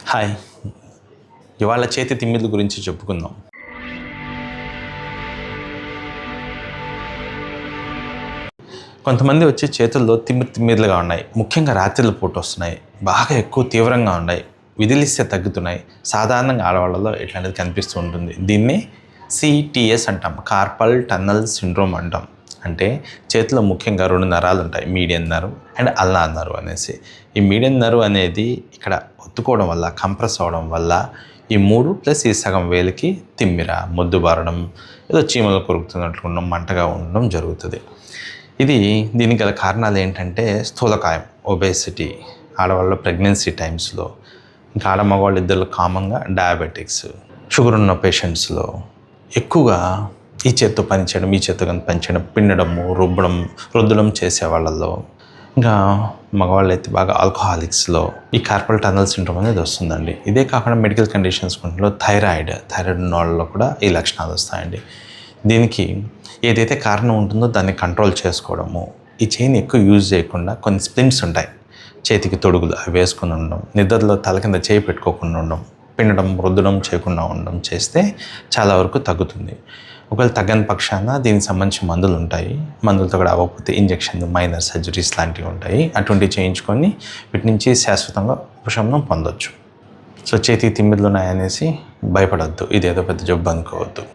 Hi, ఇవాళ చేతి తిమ్మిర్ల గురించి చెప్పుకుందాం. కొంతమంది వచ్చి చేతుల్లో తిమ్మిర్లుగా ఉన్నాయి. ముఖ్యంగా రాత్రిళ్ళ పూట వస్తున్నాయి. బాగా ఎక్కువ తీవ్రంగా ఉన్నాయి. విదిలిస్తే తగ్గుతున్నాయి. సాధారణంగా ఆడవాళ్ళలో ఇట్లాంటిది కనిపిస్తూ ఉంటుంది. దీన్ని CTS అంటాం, కార్పల్ టన్నల్ సిండ్రోమ్ అంటాం. అంటే చేతిలో ముఖ్యంగా 2 నరాలు ఉంటాయి, median nerve and ulnar nerve అనేసి. ఈ మీడియన్ నర్వ్ అనేది ఇక్కడ ఒత్తుకోవడం వల్ల, కంప్రెస్ అవ్వడం వల్ల ఈ 3 ప్లస్ ఈ సగం వేలికి తిమ్మిర, మొద్దుబారడం, ఏదో చీమలు కొరుకుతున్నట్లు ఉండడం, మంటగా ఉండడం జరుగుతుంది. దీనికి గల కారణాలు ఏంటంటే స్థూలకాయం, ఒబేసిటీ, ఆడవాళ్ళ ప్రెగ్నెన్సీ టైమ్స్లో, ఇంకా మగవాళ్ళు ఇద్దరు కామన్గా డయాబెటిక్స్, షుగర్ ఉన్న పేషెంట్స్లో ఎక్కువగా ఈ చేత్తో పనిచేయడం, ఈ చేత్తో కానీ పనిచేయడం, పిండడము, రుద్దడం చేసే వాళ్ళల్లో, ఇంకా మగవాళ్ళు అయితే బాగా ఆల్కహాలిక్స్లో ఈ కార్పల్ టన్నల్ సిండ్రోమ్ అనేది వస్తుందండి. ఇదే కాకుండా మెడికల్ కండిషన్స్ కొంట్లో థైరాయిడ్ ఉన్న వాళ్ళలో కూడా ఈ లక్షణాలు వస్తాయండి. దీనికి ఏదైతే కారణం ఉంటుందో దాన్ని కంట్రోల్ చేసుకోవడము, ఈ చైన్ ఎక్కువ యూజ్ చేయకుండా కొన్ని స్ప్లింట్స్ ఉంటాయి, చేతికి తొడుగులు అవి వేసుకుని ఉండడం, నిద్రలో తల కింద చేయి పెట్టుకోకుండా ఉండడం, పిండడం, రుద్దడం చేయకుండా ఉండడం చేస్తే చాలా వరకు తగ్గుతుంది. ఒకవేళ తగ్గని పక్షాన దీనికి సంబంధించిన మందులు ఉంటాయి. మందులతో కూడా అవ్వకపోతే ఇంజక్షన్లు, మైనర్ సర్జరీస్ లాంటివి ఉంటాయి. అటువంటివి చేయించుకొని వీటి నుంచి శాశ్వతంగా ఉపశమనం పొందొచ్చు. సో చేతికి తిమ్మిర్లు ఉన్నాయనేసి భయపడద్దు, ఇదేదో పెద్ద జబ్బు అనుకోవద్దు.